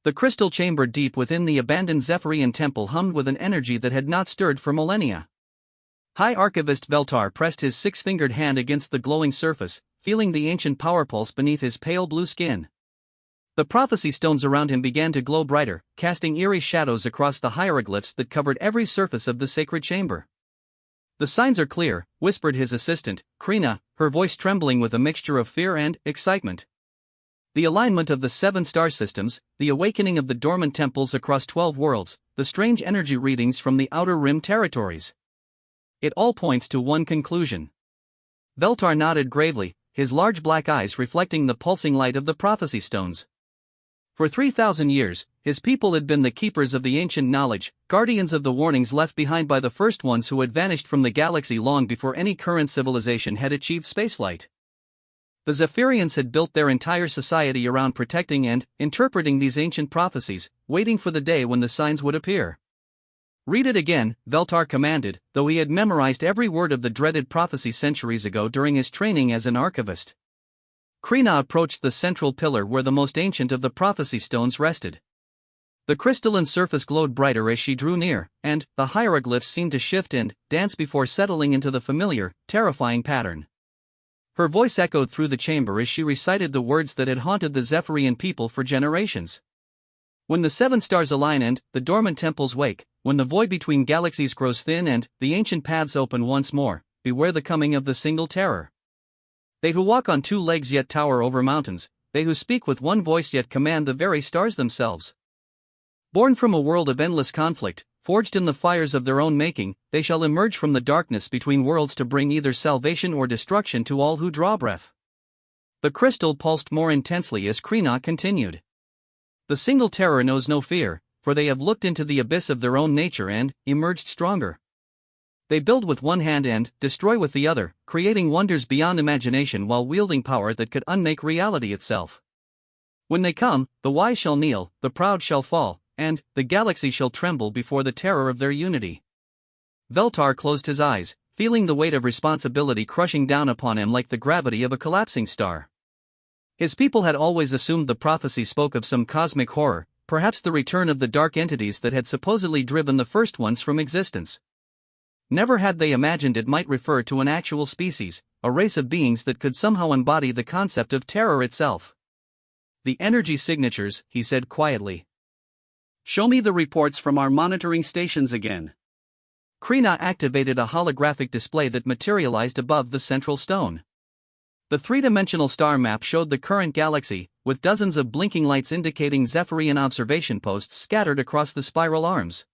The crystal chamber deep within the abandoned Zephyrian temple hummed with an energy that had not stirred for millennia. High Archivist Veltar pressed his six-fingered hand against the glowing surface, feeling the ancient power pulse beneath his pale blue skin. The prophecy stones around him began to glow brighter, casting eerie shadows across the hieroglyphs that covered every surface of the sacred chamber. "The signs are clear," whispered his assistant, Krina, her voice trembling with a mixture of fear and excitement. "The alignment of the 7 star systems, the awakening of the dormant temples across 12 worlds, the strange energy readings from the Outer Rim territories. It all points to one conclusion." Veltar nodded gravely, his large black eyes reflecting the pulsing light of the prophecy stones. For 3,000 years, his people had been the keepers of the ancient knowledge, guardians of the warnings left behind by the first ones who had vanished from the galaxy long before any current civilization had achieved spaceflight. The Zephyrians had built their entire society around protecting and interpreting these ancient prophecies, waiting for the day when the signs would appear. "Read it again," Veltar commanded, though he had memorized every word of the dreaded prophecy centuries ago during his training as an archivist. Krina approached the central pillar where the most ancient of the prophecy stones rested. The crystalline surface glowed brighter as she drew near, and the hieroglyphs seemed to shift and dance before settling into the familiar, terrifying pattern. Her voice echoed through the chamber as she recited the words that had haunted the Zephyrian people for generations. "When the 7 stars align and the dormant temples wake, when the void between galaxies grows thin and the ancient paths open once more, beware the coming of the single terror. They who walk on 2 legs yet tower over mountains, they who speak with one voice yet command the very stars themselves. Born from a world of endless conflict, forged in the fires of their own making, they shall emerge from the darkness between worlds to bring either salvation or destruction to all who draw breath." The crystal pulsed more intensely as Krina continued. "The single terror knows no fear, for they have looked into the abyss of their own nature and emerged stronger. They build with one hand and destroy with the other, creating wonders beyond imagination while wielding power that could unmake reality itself. When they come, the wise shall kneel, the proud shall fall, and the galaxy shall tremble before the terror of their unity." Veltar closed his eyes, feeling the weight of responsibility crushing down upon him like the gravity of a collapsing star. His people had always assumed the prophecy spoke of some cosmic horror, perhaps the return of the dark entities that had supposedly driven the first ones from existence. Never had they imagined it might refer to an actual species, a race of beings that could somehow embody the concept of terror itself. "The energy signatures," he said quietly. "Show me the reports from our monitoring stations again." Krina activated a holographic display that materialized above the central stone. The 3-dimensional star map showed the current galaxy, with dozens of blinking lights indicating Zephyrian observation posts scattered across the spiral arms.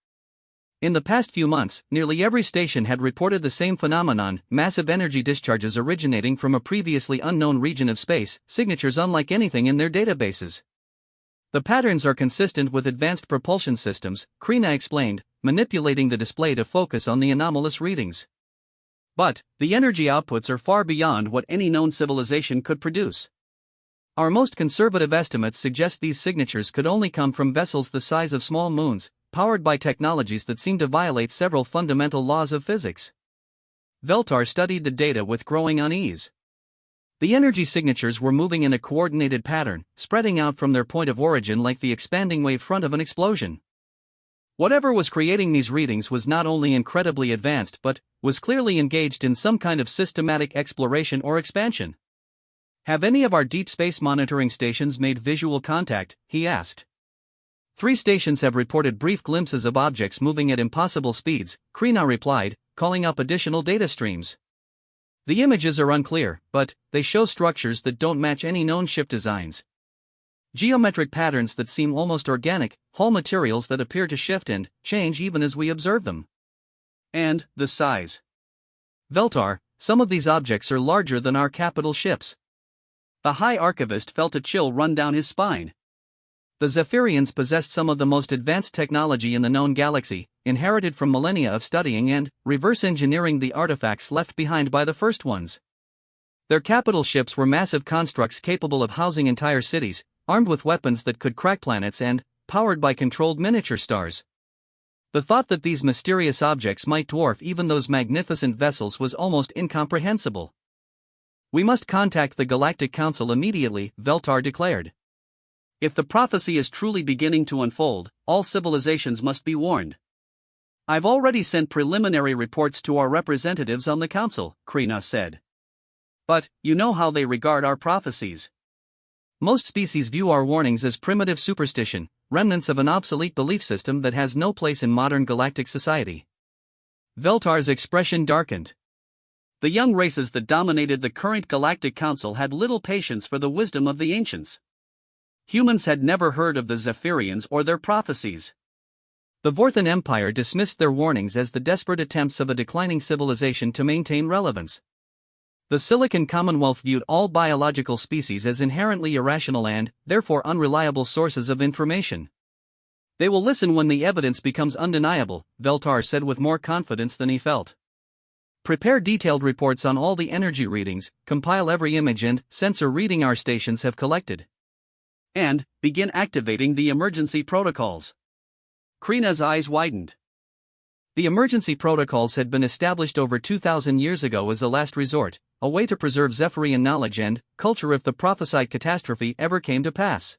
In the past few months, nearly every station had reported the same phenomenon: massive energy discharges originating from a previously unknown region of space, signatures unlike anything in their databases. "The patterns are consistent with advanced propulsion systems," Krina explained, manipulating the display to focus on the anomalous readings. "But the energy outputs are far beyond what any known civilization could produce. Our most conservative estimates suggest these signatures could only come from vessels the size of small moons, powered by technologies that seem to violate several fundamental laws of physics." Veltar studied the data with growing unease. The energy signatures were moving in a coordinated pattern, spreading out from their point of origin like the expanding wave front of an explosion. Whatever was creating these readings was not only incredibly advanced but was clearly engaged in some kind of systematic exploration or expansion. "Have any of our deep space monitoring stations made visual contact?" he asked. 3 stations have reported brief glimpses of objects moving at impossible speeds, Krina replied, calling up additional data streams. "The images are unclear, but they show structures that don't match any known ship designs. Geometric patterns that seem almost organic, hull materials that appear to shift and change even as we observe them. And the size. Veltar, some of these objects are larger than our capital ships." The High Archivist felt a chill run down his spine. The Zephyrians possessed some of the most advanced technology in the known galaxy, inherited from millennia of studying and reverse engineering the artifacts left behind by the first ones. Their capital ships were massive constructs capable of housing entire cities, armed with weapons that could crack planets and powered by controlled miniature stars. The thought that these mysterious objects might dwarf even those magnificent vessels was almost incomprehensible. "We must contact the Galactic Council immediately," Veltar declared. If the prophecy is truly beginning to unfold, all civilizations must be warned. I've already sent preliminary reports to our representatives on the council, Krina said. But, you know how they regard our prophecies. Most species view our warnings as primitive superstition, remnants of an obsolete belief system that has no place in modern galactic society. Veltar's expression darkened. The young races that dominated the current Galactic Council had little patience for the wisdom of the ancients. Humans had never heard of the Zephyrians or their prophecies. The Vorthan Empire dismissed their warnings as the desperate attempts of a declining civilization to maintain relevance. The Silicon Commonwealth viewed all biological species as inherently irrational and, therefore, unreliable sources of information. They will listen when the evidence becomes undeniable, Veltar said with more confidence than he felt. Prepare detailed reports on all the energy readings, compile every image and sensor reading our stations have collected. And begin activating the emergency protocols. Krina's eyes widened. The emergency protocols had been established over 2,000 years ago as a last resort, a way to preserve Zephyrian knowledge and culture if the prophesied catastrophe ever came to pass.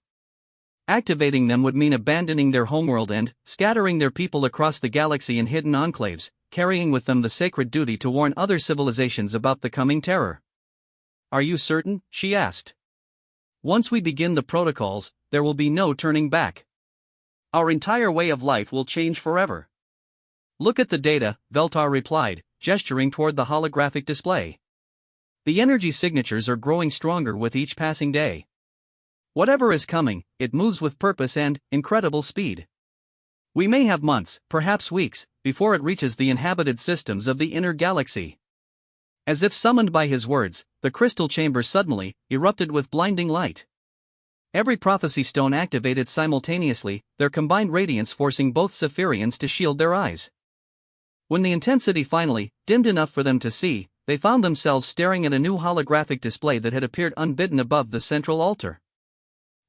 Activating them would mean abandoning their homeworld and scattering their people across the galaxy in hidden enclaves, carrying with them the sacred duty to warn other civilizations about the coming terror. Are you certain? She asked. Once we begin the protocols, there will be no turning back. Our entire way of life will change forever. Look at the data, Veltar replied, gesturing toward the holographic display. The energy signatures are growing stronger with each passing day. Whatever is coming, it moves with purpose and incredible speed. We may have months, perhaps weeks, before it reaches the inhabited systems of the inner galaxy. As if summoned by his words, the crystal chamber suddenly erupted with blinding light. Every prophecy stone activated simultaneously, their combined radiance forcing both Zephyrians to shield their eyes. When the intensity finally dimmed enough for them to see, they found themselves staring at a new holographic display that had appeared unbidden above the central altar.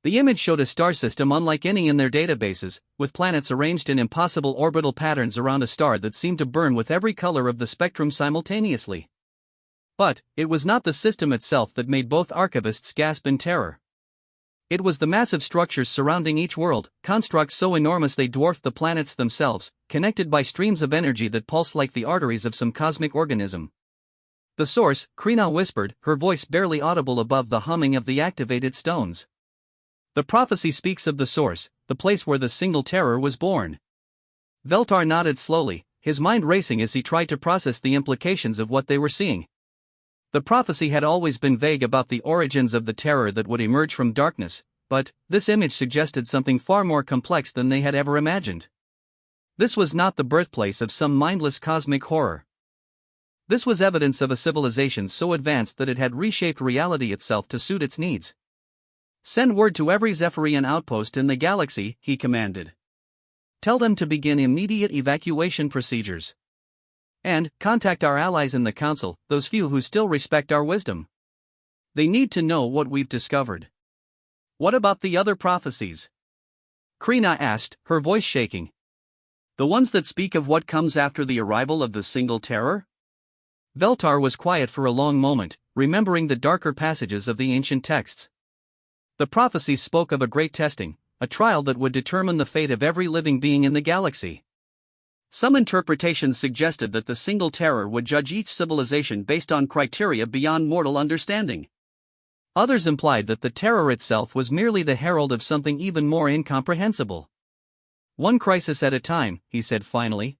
The image showed a star system unlike any in their databases, with planets arranged in impossible orbital patterns around a star that seemed to burn with every color of the spectrum simultaneously. But it was not the system itself that made both archivists gasp in terror. It was the massive structures surrounding each world, constructs so enormous they dwarfed the planets themselves, connected by streams of energy that pulsed like the arteries of some cosmic organism. The source, Krina whispered, her voice barely audible above the humming of the activated stones. The prophecy speaks of the source, the place where the single terror was born. Veltar nodded slowly, his mind racing as he tried to process the implications of what they were seeing. The prophecy had always been vague about the origins of the terror that would emerge from darkness, but this image suggested something far more complex than they had ever imagined. This was not the birthplace of some mindless cosmic horror. This was evidence of a civilization so advanced that it had reshaped reality itself to suit its needs. Send word to every Zephyrian outpost in the galaxy, he commanded. Tell them to begin immediate evacuation procedures. And contact our allies in the council, those few who still respect our wisdom. They need to know what we've discovered. What about the other prophecies? Krina asked, her voice shaking. The ones that speak of what comes after the arrival of the single terror? Veltar was quiet for a long moment, remembering the darker passages of the ancient texts. The prophecies spoke of a great testing, a trial that would determine the fate of every living being in the galaxy. Some interpretations suggested that the single terror would judge each civilization based on criteria beyond mortal understanding. Others implied that the terror itself was merely the herald of something even more incomprehensible. One crisis at a time, he said finally.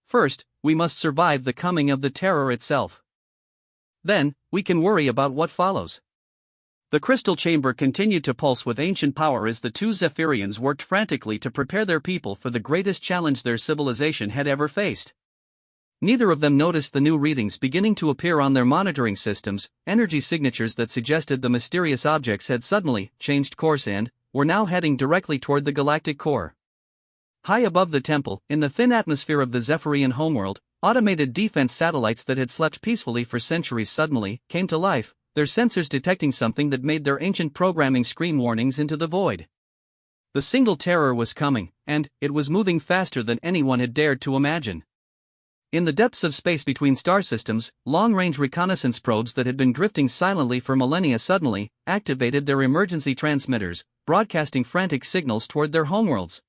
First, we must survive the coming of the terror itself. Then, we can worry about what follows. The crystal chamber continued to pulse with ancient power as the two Zephyrians worked frantically to prepare their people for the greatest challenge their civilization had ever faced. Neither of them noticed the new readings beginning to appear on their monitoring systems, energy signatures that suggested the mysterious objects had suddenly changed course and were now heading directly toward the galactic core. High above the temple, in the thin atmosphere of the Zephyrian homeworld, automated defense satellites that had slept peacefully for centuries suddenly came to life, their sensors detecting something that made their ancient programming scream warnings into the void. The single terror was coming, and it was moving faster than anyone had dared to imagine. In the depths of space between star systems, long-range reconnaissance probes that had been drifting silently for millennia suddenly activated their emergency transmitters, broadcasting frantic signals toward their homeworlds.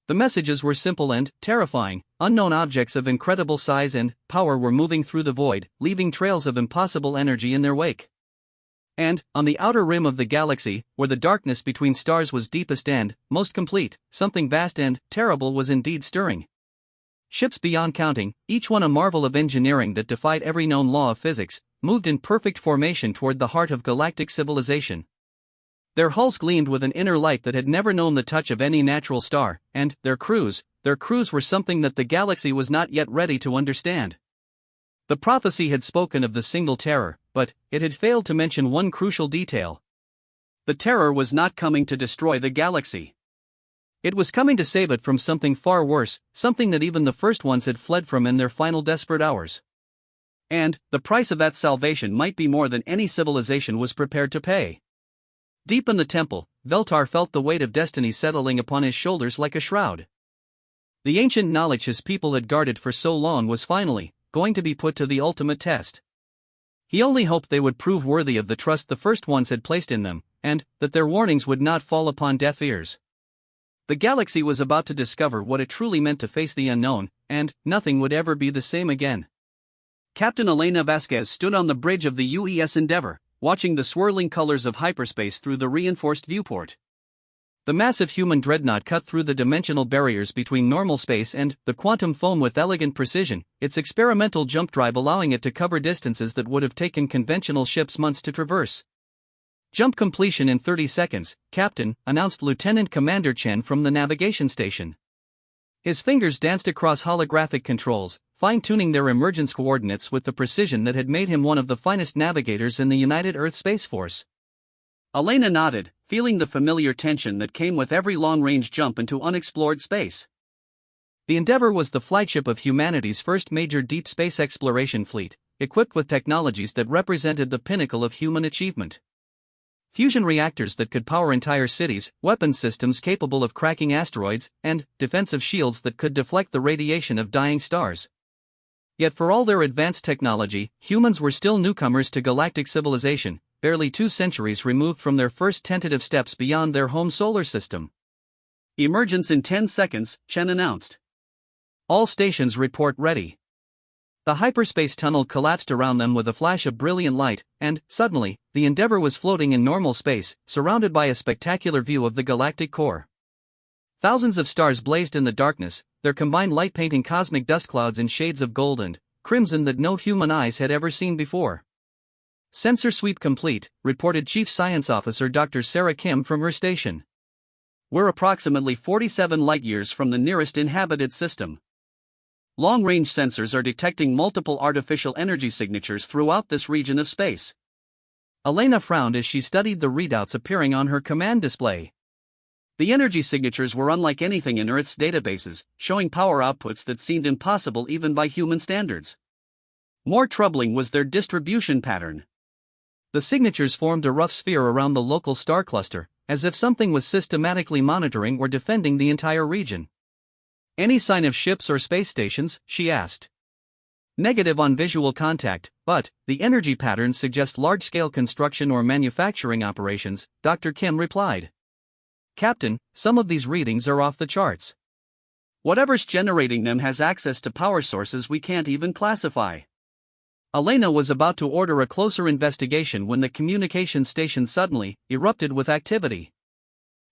The messages were simple and terrifying. Unknown objects of incredible size and power were moving through the void, leaving trails of impossible energy in their wake. And, on the outer rim of the galaxy, where the darkness between stars was deepest and most complete, something vast and terrible was indeed stirring. Ships beyond counting, each one a marvel of engineering that defied every known law of physics, moved in perfect formation toward the heart of galactic civilization. Their hulls gleamed with an inner light that had never known the touch of any natural star, and their crews were something that the galaxy was not yet ready to understand. The prophecy had spoken of the single terror, but it had failed to mention one crucial detail. The terror was not coming to destroy the galaxy. It was coming to save it from something far worse, something that even the first ones had fled from in their final desperate hours. And the price of that salvation might be more than any civilization was prepared to pay. Deep in the temple, Veltar felt the weight of destiny settling upon his shoulders like a shroud. The ancient knowledge his people had guarded for so long was finally going to be put to the ultimate test. He only hoped they would prove worthy of the trust the first ones had placed in them, and that their warnings would not fall upon deaf ears. The galaxy was about to discover what it truly meant to face the unknown, and nothing would ever be the same again. Captain Elena Vasquez stood on the bridge of the UES Endeavour, watching the swirling colors of hyperspace through the reinforced viewport. The massive human dreadnought cut through the dimensional barriers between normal space and the quantum foam with elegant precision, its experimental jump drive allowing it to cover distances that would have taken conventional ships months to traverse. Jump completion in 30 seconds, Captain, announced Lieutenant Commander Chen from the navigation station. His fingers danced across holographic controls, fine-tuning their emergence coordinates with the precision that had made him one of the finest navigators in the United Earth Space Force. Elena nodded, feeling the familiar tension that came with every long-range jump into unexplored space. The Endeavour was the flagship of humanity's first major deep space exploration fleet, equipped with technologies that represented the pinnacle of human achievement. Fusion reactors that could power entire cities, weapons systems capable of cracking asteroids, and defensive shields that could deflect the radiation of dying stars. Yet for all their advanced technology, humans were still newcomers to galactic civilization, barely 2 centuries removed from their first tentative steps beyond their home solar system. Emergence in 10 seconds, Chen announced. All stations report ready. The hyperspace tunnel collapsed around them with a flash of brilliant light, and, suddenly, the Endeavour was floating in normal space, surrounded by a spectacular view of the galactic core. Thousands of stars blazed in the darkness, their combined light painting cosmic dust clouds in shades of gold and crimson that no human eyes had ever seen before. Sensor sweep complete, reported Chief Science Officer Dr. Sarah Kim from her station. We're approximately 47 light-years from the nearest inhabited system. Long-range sensors are detecting multiple artificial energy signatures throughout this region of space. Elena frowned as she studied the readouts appearing on her command display. The energy signatures were unlike anything in Earth's databases, showing power outputs that seemed impossible even by human standards. More troubling was their distribution pattern. The signatures formed a rough sphere around the local star cluster, as if something was systematically monitoring or defending the entire region. Any sign of ships or space stations? She asked. Negative on visual contact, but the energy patterns suggest large-scale construction or manufacturing operations, Dr. Kim replied. Captain, some of these readings are off the charts. Whatever's generating them has access to power sources we can't even classify. Elena was about to order a closer investigation when the communications station suddenly erupted with activity.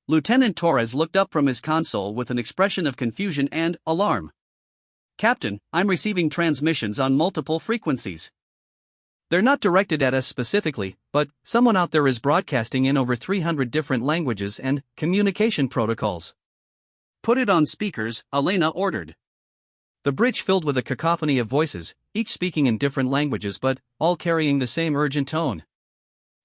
Lieutenant Torres looked up from his console with an expression of confusion and alarm. Captain, I'm receiving transmissions on multiple frequencies. They're not directed at us specifically, but someone out there is broadcasting in over 300 different languages and communication protocols. Put it on speakers, Elena ordered. The bridge filled with a cacophony of voices, each speaking in different languages but all carrying the same urgent tone.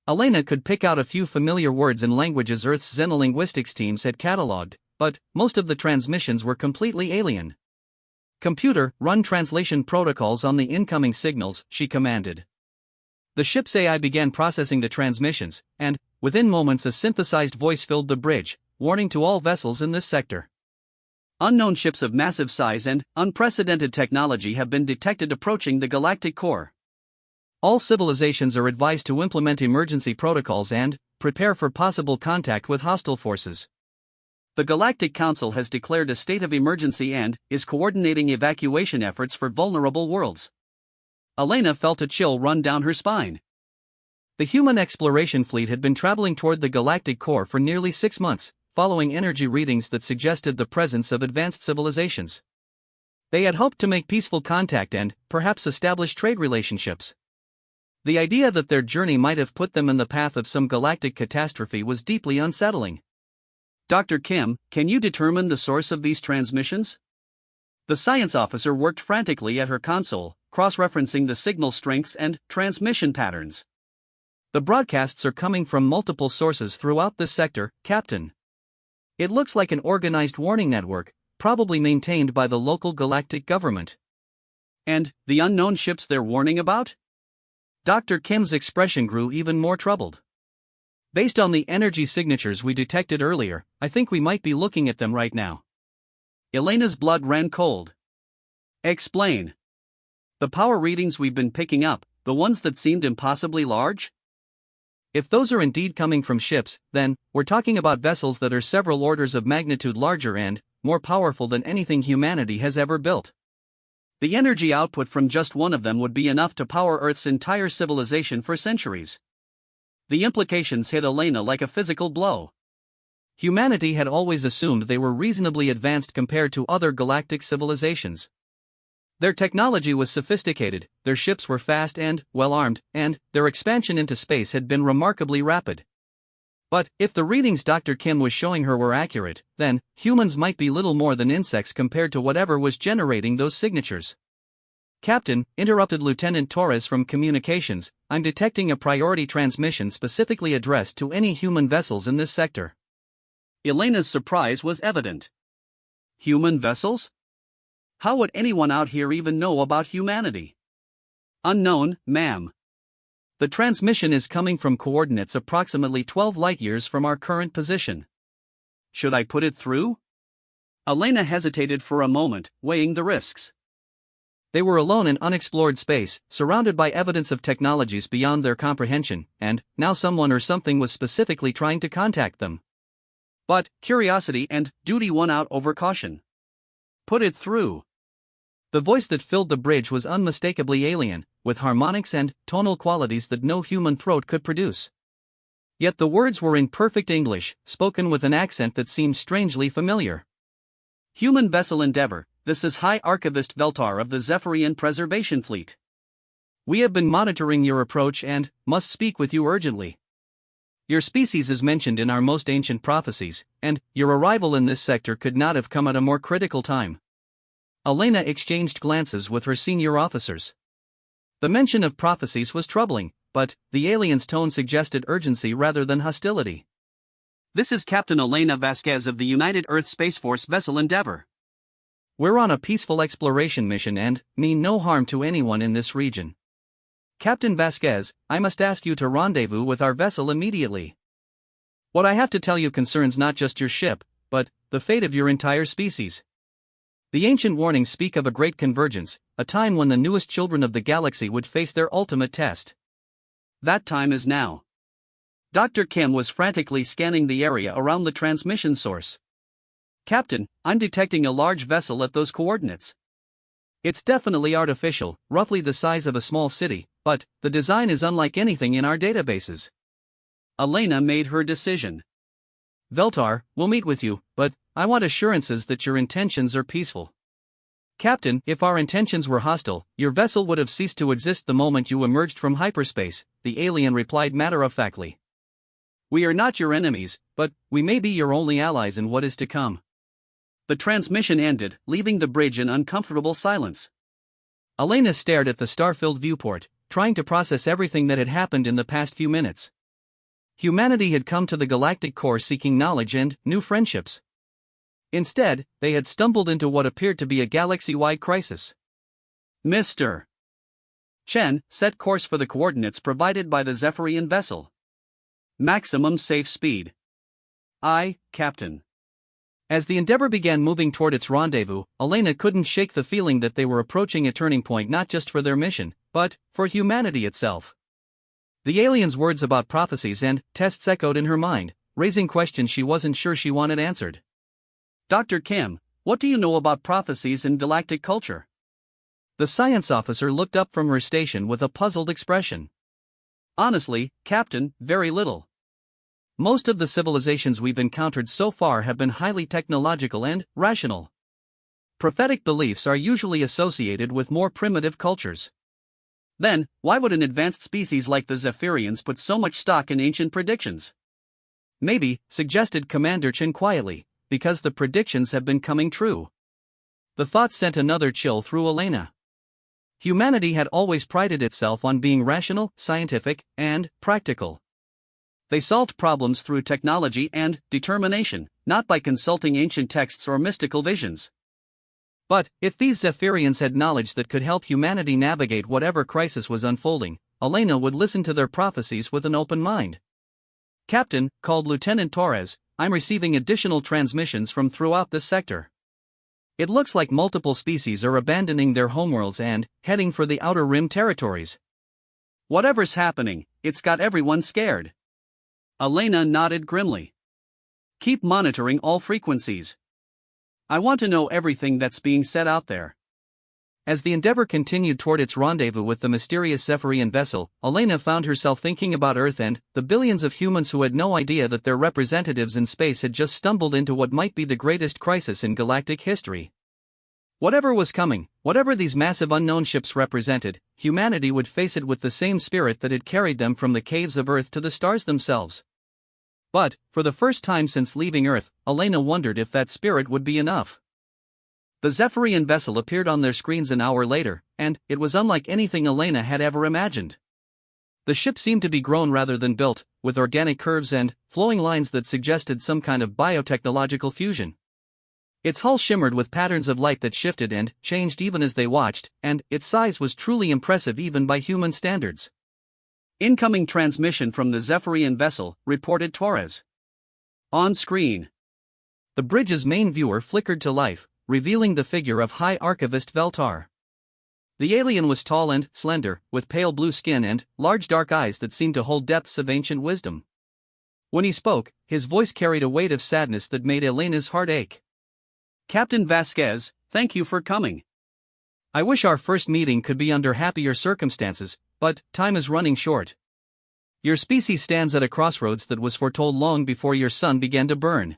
Elena could pick out a few familiar words in languages Earth's xenolinguistics teams had catalogued, but most of the transmissions were completely alien. Computer, run translation protocols on the incoming signals, she commanded. The ship's AI began processing the transmissions, and, within moments a synthesized voice filled the bridge, warning to all vessels in this sector. Unknown ships of massive size and unprecedented technology have been detected approaching the galactic core. All civilizations are advised to implement emergency protocols and prepare for possible contact with hostile forces. The Galactic Council has declared a state of emergency and is coordinating evacuation efforts for vulnerable worlds. Elena felt a chill run down her spine. The human exploration fleet had been traveling toward the galactic core for nearly 6 months, following energy readings that suggested the presence of advanced civilizations. They had hoped to make peaceful contact and, perhaps, establish trade relationships. The idea that their journey might have put them in the path of some galactic catastrophe was deeply unsettling. Dr. Kim, can you determine the source of these transmissions? The science officer worked frantically at her console, cross-referencing the signal strengths and transmission patterns. The broadcasts are coming from multiple sources throughout this sector, Captain. It looks like an organized warning network, probably maintained by the local galactic government. And the unknown ships they're warning about? Dr. Kim's expression grew even more troubled. Based on the energy signatures we detected earlier, I think we might be looking at them right now. Elena's blood ran cold. Explain. The power readings we've been picking up, the ones that seemed impossibly large? If those are indeed coming from ships, then we're talking about vessels that are several orders of magnitude larger and more powerful than anything humanity has ever built. The energy output from just one of them would be enough to power Earth's entire civilization for centuries. The implications hit Elena like a physical blow. Humanity had always assumed they were reasonably advanced compared to other galactic civilizations. Their technology was sophisticated, their ships were fast and well-armed, and their expansion into space had been remarkably rapid. But if the readings Dr. Kim was showing her were accurate, then humans might be little more than insects compared to whatever was generating those signatures. Captain, interrupted Lieutenant Torres from communications, I'm detecting a priority transmission specifically addressed to any human vessels in this sector. Elena's surprise was evident. Human vessels? How would anyone out here even know about humanity? Unknown, ma'am. The transmission is coming from coordinates approximately 12 light-years from our current position. Should I put it through? Elena hesitated for a moment, weighing the risks. They were alone in unexplored space, surrounded by evidence of technologies beyond their comprehension, and now someone or something was specifically trying to contact them. But curiosity and duty won out over caution. Put it through. The voice that filled the bridge was unmistakably alien, with harmonics and tonal qualities that no human throat could produce. Yet the words were in perfect English, spoken with an accent that seemed strangely familiar. Human vessel Endeavor, this is High Archivist Veltar of the Zephyrian Preservation Fleet. We have been monitoring your approach and must speak with you urgently. Your species is mentioned in our most ancient prophecies, and your arrival in this sector could not have come at a more critical time. Elena exchanged glances with her senior officers. The mention of prophecies was troubling, but the alien's tone suggested urgency rather than hostility. This is Captain Elena Vasquez of the United Earth Space Force vessel Endeavor. We're on a peaceful exploration mission and mean no harm to anyone in this region. Captain Vasquez, I must ask you to rendezvous with our vessel immediately. What I have to tell you concerns not just your ship, but the fate of your entire species. The ancient warnings speak of a great convergence, a time when the newest children of the galaxy would face their ultimate test. That time is now. Dr. Kim was frantically scanning the area around the transmission source. Captain, I'm detecting a large vessel at those coordinates. It's definitely artificial, roughly the size of a small city, but the design is unlike anything in our databases. Elena made her decision. Veltar, we'll meet with you, but I want assurances that your intentions are peaceful. Captain, if our intentions were hostile, your vessel would have ceased to exist the moment you emerged from hyperspace, the alien replied matter-of-factly. We are not your enemies, but we may be your only allies in what is to come. The transmission ended, leaving the bridge in uncomfortable silence. Elena stared at the star-filled viewport, trying to process everything that had happened in the past few minutes. Humanity had come to the galactic core seeking knowledge and new friendships. Instead, they had stumbled into what appeared to be a galaxy-wide crisis. Mr. Chen, set course for the coordinates provided by the Zephyrian vessel. Maximum safe speed. Aye, Captain. As the Endeavour began moving toward its rendezvous, Elena couldn't shake the feeling that they were approaching a turning point not just for their mission, but for humanity itself. The aliens' words about prophecies and tests echoed in her mind, raising questions she wasn't sure she wanted answered. Dr. Kim, what do you know about prophecies in galactic culture? The science officer looked up from her station with a puzzled expression. Honestly, Captain, very little. Most of the civilizations we've encountered so far have been highly technological and rational. Prophetic beliefs are usually associated with more primitive cultures. Then, why would an advanced species like the Zephyrians put so much stock in ancient predictions? Maybe, suggested Commander Chen quietly, because the predictions have been coming true. The thought sent another chill through Elena. Humanity had always prided itself on being rational, scientific, and practical. They solved problems through technology and determination, not by consulting ancient texts or mystical visions. But, if these Zephyrians had knowledge that could help humanity navigate whatever crisis was unfolding, Elena would listen to their prophecies with an open mind. Captain, called Lieutenant Torres, I'm receiving additional transmissions from throughout this sector. It looks like multiple species are abandoning their homeworlds and heading for the Outer Rim territories. Whatever's happening, it's got everyone scared. Elena nodded grimly. Keep monitoring all frequencies. I want to know everything that's being said out there. As the Endeavour continued toward its rendezvous with the mysterious Zephyrian vessel, Elena found herself thinking about Earth and the billions of humans who had no idea that their representatives in space had just stumbled into what might be the greatest crisis in galactic history. Whatever was coming, whatever these massive unknown ships represented, humanity would face it with the same spirit that had carried them from the caves of Earth to the stars themselves. But, for the first time since leaving Earth, Elena wondered if that spirit would be enough. The Zephyrian vessel appeared on their screens an hour later, and it was unlike anything Elena had ever imagined. The ship seemed to be grown rather than built, with organic curves and flowing lines that suggested some kind of biotechnological fusion. Its hull shimmered with patterns of light that shifted and changed even as they watched, and its size was truly impressive even by human standards. Incoming transmission from the Zephyrian vessel, reported Torres. On screen. The bridge's main viewer flickered to life, revealing the figure of High Archivist Veltar. The alien was tall and slender, with pale blue skin and large dark eyes that seemed to hold depths of ancient wisdom. When he spoke, his voice carried a weight of sadness that made Elena's heart ache. Captain Vasquez, thank you for coming. I wish our first meeting could be under happier circumstances, but time is running short. Your species stands at a crossroads that was foretold long before your sun began to burn.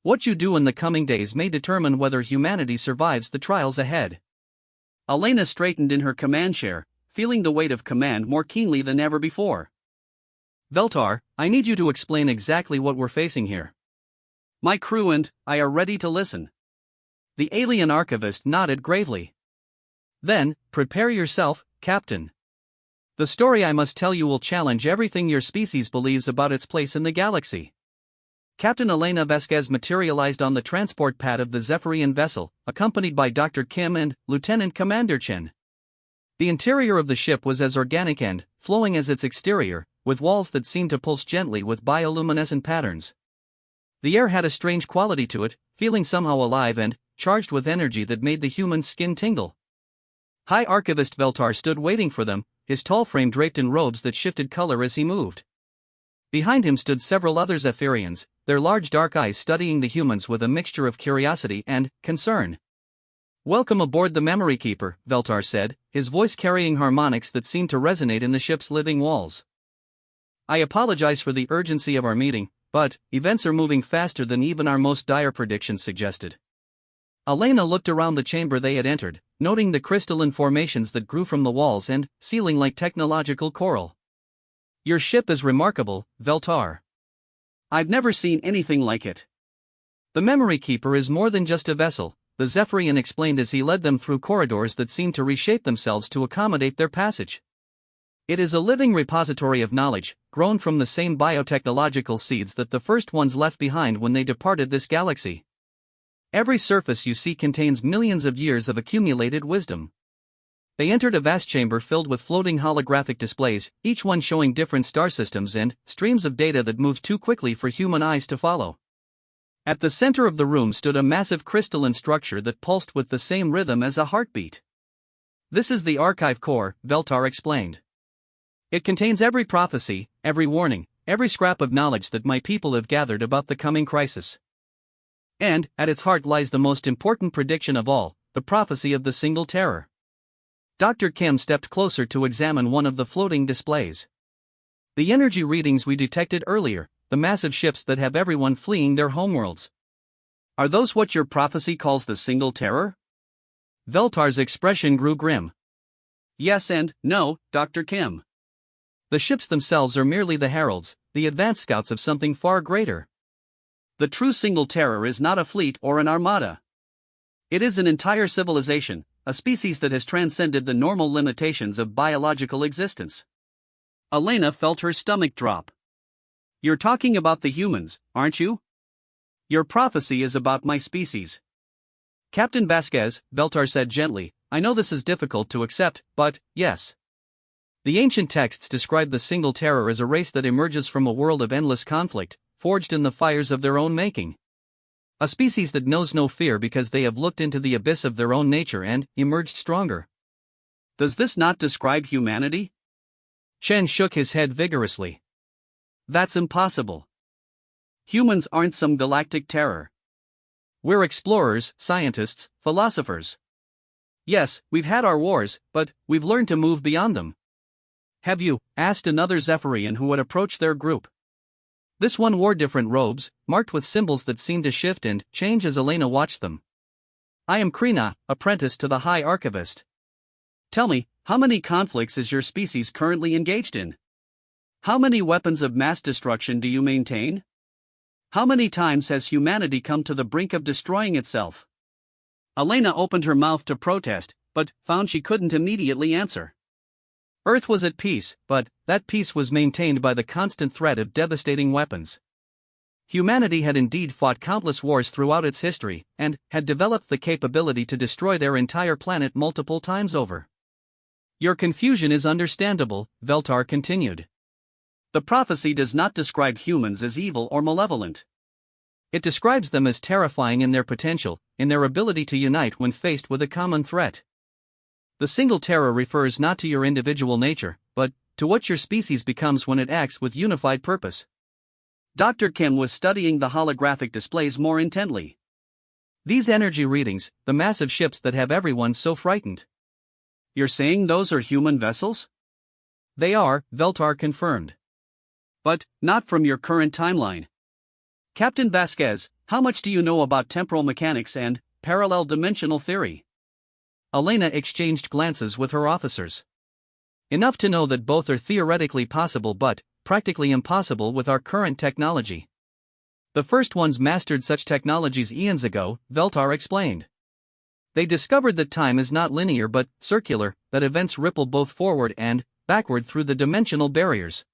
What you do in the coming days may determine whether humanity survives the trials ahead. Elena straightened in her command chair, feeling the weight of command more keenly than ever before. Veltar, I need you to explain exactly what we're facing here. My crew and I are ready to listen. The alien archivist nodded gravely. Then, prepare yourself, Captain. The story I must tell you will challenge everything your species believes about its place in the galaxy. Captain Elena Vasquez materialized on the transport pad of the Zephyrian vessel, accompanied by Dr. Kim and Lieutenant Commander Chen. The interior of the ship was as organic and flowing as its exterior, with walls that seemed to pulse gently with bioluminescent patterns. The air had a strange quality to it, feeling somehow alive and charged with energy that made the human's skin tingle. High Archivist Veltar stood waiting for them, his tall frame draped in robes that shifted color as he moved. Behind him stood several other Zephyrians, their large dark eyes studying the humans with a mixture of curiosity and concern. Welcome aboard the Memory Keeper, Veltar said, his voice carrying harmonics that seemed to resonate in the ship's living walls. I apologize for the urgency of our meeting, but events are moving faster than even our most dire predictions suggested. Elena looked around the chamber they had entered, noting the crystalline formations that grew from the walls and ceiling like technological coral. Your ship is remarkable, Veltar. I've never seen anything like it. The Memory Keeper is more than just a vessel, the Zephyrian explained as he led them through corridors that seemed to reshape themselves to accommodate their passage. It is a living repository of knowledge, grown from the same biotechnological seeds that the first ones left behind when they departed this galaxy. Every surface you see contains millions of years of accumulated wisdom. They entered a vast chamber filled with floating holographic displays, each one showing different star systems and streams of data that moved too quickly for human eyes to follow. At the center of the room stood a massive crystalline structure that pulsed with the same rhythm as a heartbeat. This is the archive core, Veltar explained. It contains every prophecy, every warning, every scrap of knowledge that my people have gathered about the coming crisis. And, at its heart lies the most important prediction of all, the prophecy of the single terror. Dr. Kim stepped closer to examine one of the floating displays. The energy readings we detected earlier, the massive ships that have everyone fleeing their homeworlds. Are those what your prophecy calls the single terror? Veltar's expression grew grim. Yes and no, Dr. Kim. The ships themselves are merely the heralds, the advance scouts of something far greater. The true single terror is not a fleet or an armada. It is an entire civilization, a species that has transcended the normal limitations of biological existence. Elena felt her stomach drop. You're talking about the humans, aren't you? Your prophecy is about my species. Captain Vasquez, Veltar said gently, I know this is difficult to accept, but, yes. The ancient texts describe the single terror as a race that emerges from a world of endless conflict, forged in the fires of their own making. A species that knows no fear because they have looked into the abyss of their own nature and emerged stronger. Does this not describe humanity? Chen shook his head vigorously. That's impossible. Humans aren't some galactic terror. We're explorers, scientists, philosophers. Yes, we've had our wars, but we've learned to move beyond them. Have you? Asked another Zephyrian who had approached their group. This one wore different robes, marked with symbols that seemed to shift and change as Elena watched them. I am Krina, apprentice to the High Archivist. Tell me, how many conflicts is your species currently engaged in? How many weapons of mass destruction do you maintain? How many times has humanity come to the brink of destroying itself? Elena opened her mouth to protest, but found she couldn't immediately answer. Earth was at peace, but that peace was maintained by the constant threat of devastating weapons. Humanity had indeed fought countless wars throughout its history, and had developed the capability to destroy their entire planet multiple times over. Your confusion is understandable, Veltar continued. The prophecy does not describe humans as evil or malevolent. It describes them as terrifying in their potential, in their ability to unite when faced with a common threat. The single terror refers not to your individual nature, but to what your species becomes when it acts with unified purpose. Dr. Kim was studying the holographic displays more intently. These energy readings, the massive ships that have everyone so frightened. You're saying those are human vessels? They are, Veltar confirmed. But, not from your current timeline. Captain Vasquez, how much do you know about temporal mechanics and parallel dimensional theory? Elena exchanged glances with her officers. Enough to know that both are theoretically possible but practically impossible with our current technology. The first ones mastered such technologies eons ago, Veltar explained. They discovered that time is not linear but circular, that events ripple both forward and backward through the dimensional barriers.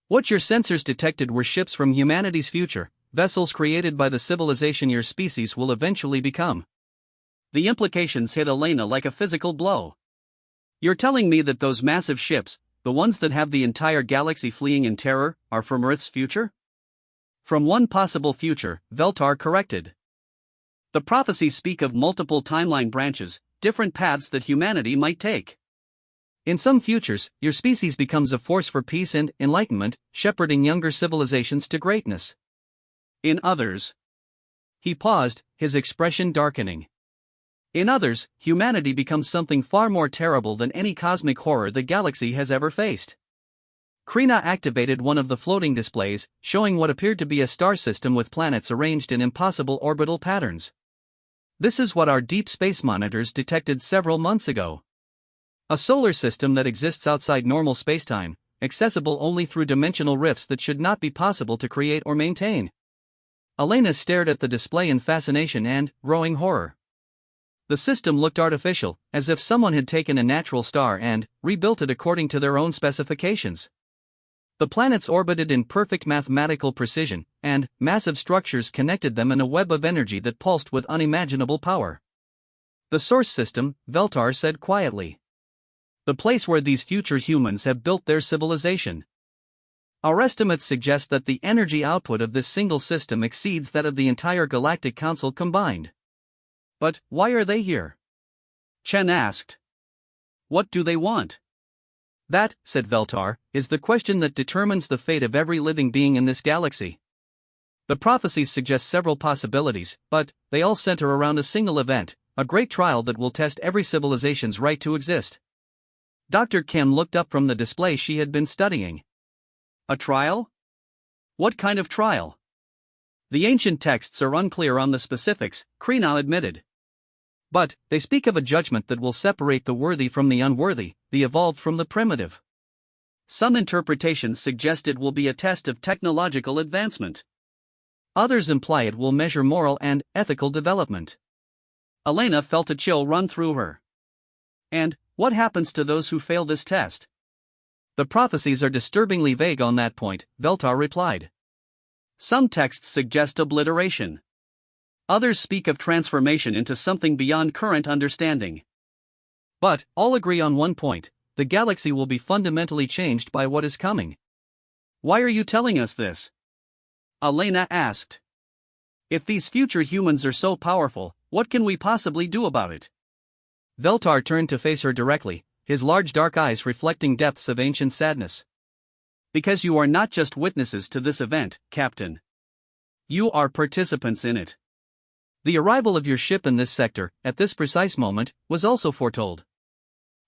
What your sensors detected were ships from humanity's future, vessels created by the civilization your species will eventually become. The implications hit Elena like a physical blow. You're telling me that those massive ships, the ones that have the entire galaxy fleeing in terror, are from Earth's future? From one possible future, Veltar corrected. The prophecies speak of multiple timeline branches, different paths that humanity might take. In some futures, your species becomes a force for peace and enlightenment, shepherding younger civilizations to greatness. In others. He paused, his expression darkening. In others, humanity becomes something far more terrible than any cosmic horror the galaxy has ever faced. Krina activated one of the floating displays, showing what appeared to be a star system with planets arranged in impossible orbital patterns. This is what our deep space monitors detected several months ago. A solar system that exists outside normal spacetime, accessible only through dimensional rifts that should not be possible to create or maintain. Elena stared at the display in fascination and growing horror. The system looked artificial, as if someone had taken a natural star and rebuilt it according to their own specifications. The planets orbited in perfect mathematical precision, and massive structures connected them in a web of energy that pulsed with unimaginable power. The source system, Veltar said quietly. The place where these future humans have built their civilization. Our estimates suggest that the energy output of this single system exceeds that of the entire Galactic Council combined. But why are they here? Chen asked. What do they want? That, said Veltar, is the question that determines the fate of every living being in this galaxy. The prophecies suggest several possibilities, but they all center around a single event, a great trial that will test every civilization's right to exist. Dr. Kim looked up from the display she had been studying. A trial? What kind of trial? The ancient texts are unclear on the specifics, Krina admitted. But they speak of a judgment that will separate the worthy from the unworthy, the evolved from the primitive. Some interpretations suggest it will be a test of technological advancement. Others imply it will measure moral and ethical development. Elena felt a chill run through her. And what happens to those who fail this test? The prophecies are disturbingly vague on that point, Veltar replied. Some texts suggest obliteration. Others speak of transformation into something beyond current understanding. But all agree on one point: the galaxy will be fundamentally changed by what is coming. Why are you telling us this? Elena asked. If these future humans are so powerful, what can we possibly do about it? Veltar turned to face her directly, his large dark eyes reflecting depths of ancient sadness. Because you are not just witnesses to this event, Captain. You are participants in it. The arrival of your ship in this sector, at this precise moment, was also foretold.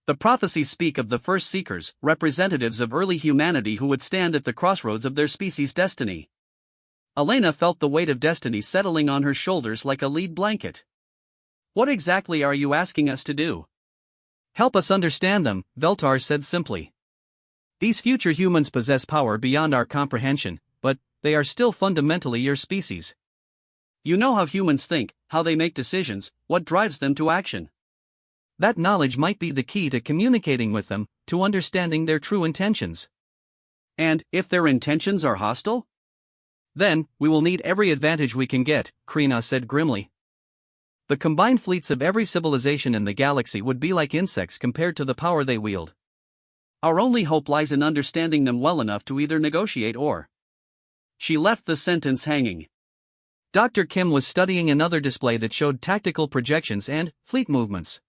The prophecies speak of the first seekers, representatives of early humanity who would stand at the crossroads of their species' destiny. Elena felt the weight of destiny settling on her shoulders like a lead blanket. What exactly are you asking us to do? Help us understand them, Veltar said simply. These future humans possess power beyond our comprehension, but they are still fundamentally your species. You know how humans think, how they make decisions, what drives them to action. That knowledge might be the key to communicating with them, to understanding their true intentions. And if their intentions are hostile? Then, we will need every advantage we can get, Krina said grimly. The combined fleets of every civilization in the galaxy would be like insects compared to the power they wield. Our only hope lies in understanding them well enough to either negotiate or... She left the sentence hanging. Dr. Kim was studying another display that showed tactical projections and fleet movements.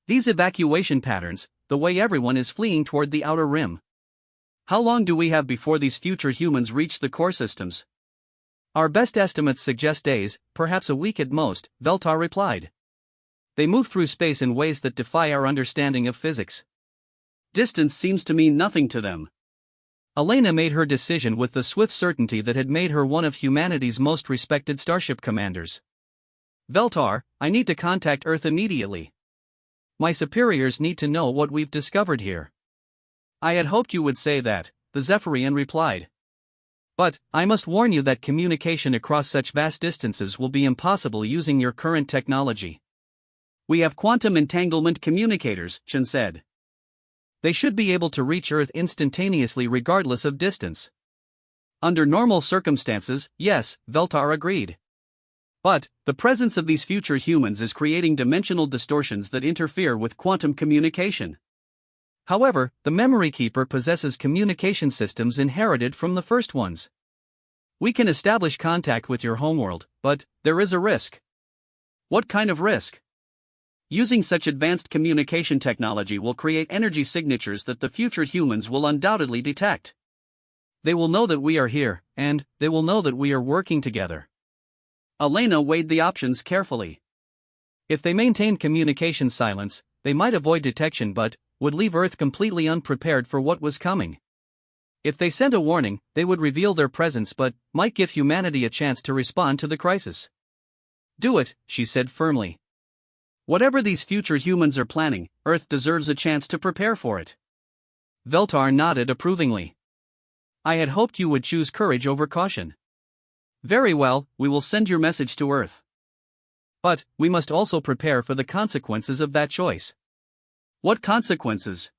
These evacuation patterns, the way everyone is fleeing toward the outer rim. How long do we have before these future humans reach the core systems? Our best estimates suggest days, perhaps a week at most, Veltar replied. They move through space in ways that defy our understanding of physics. Distance seems to mean nothing to them. Elena made her decision with the swift certainty that had made her one of humanity's most respected starship commanders. Veltar, I need to contact Earth immediately. My superiors need to know what we've discovered here. I had hoped you would say that, the Zephyrian replied. But, I must warn you that communication across such vast distances will be impossible using your current technology. We have quantum entanglement communicators, Chen said. They should be able to reach Earth instantaneously regardless of distance. Under normal circumstances, yes, Veltar agreed. But, the presence of these future humans is creating dimensional distortions that interfere with quantum communication. However, the Memory Keeper possesses communication systems inherited from the first ones. We can establish contact with your homeworld, but there is a risk. What kind of risk? Using such advanced communication technology will create energy signatures that the future humans will undoubtedly detect. They will know that we are here, and they will know that we are working together. Elena weighed the options carefully. If they maintained communication silence, they might avoid detection but would leave Earth completely unprepared for what was coming. If they sent a warning, they would reveal their presence but might give humanity a chance to respond to the crisis. Do it, she said firmly. Whatever these future humans are planning, Earth deserves a chance to prepare for it. Veltar nodded approvingly. I had hoped you would choose courage over caution. Very well, we will send your message to Earth. But, we must also prepare for the consequences of that choice. What consequences?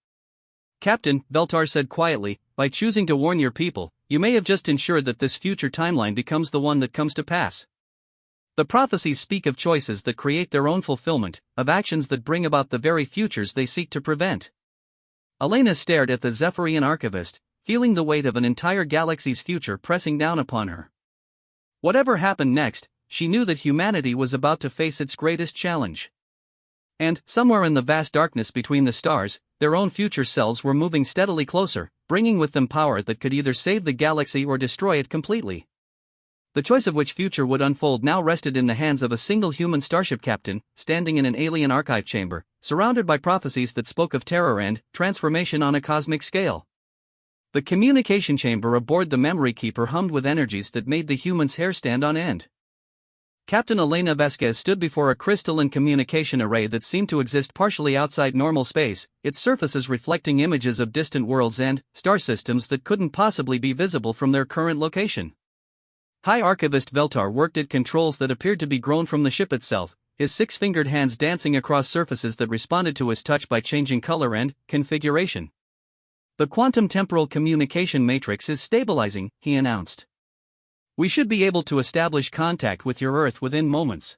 Captain, Veltar said quietly, by choosing to warn your people, you may have just ensured that this future timeline becomes the one that comes to pass. The prophecies speak of choices that create their own fulfillment, of actions that bring about the very futures they seek to prevent. Elena stared at the Zephyrian archivist, feeling the weight of an entire galaxy's future pressing down upon her. Whatever happened next, she knew that humanity was about to face its greatest challenge. And, somewhere in the vast darkness between the stars, their own future selves were moving steadily closer, bringing with them power that could either save the galaxy or destroy it completely. The choice of which future would unfold now rested in the hands of a single human starship captain, standing in an alien archive chamber, surrounded by prophecies that spoke of terror and transformation on a cosmic scale. The communication chamber aboard the memory keeper hummed with energies that made the human's hair stand on end. Captain Elena Vasquez stood before a crystalline communication array that seemed to exist partially outside normal space, its surfaces reflecting images of distant worlds and star systems that couldn't possibly be visible from their current location. High Archivist Veltar worked at controls that appeared to be grown from the ship itself, his six-fingered hands dancing across surfaces that responded to his touch by changing color and configuration. "The quantum temporal communication matrix is stabilizing," he announced. "We should be able to establish contact with your Earth within moments."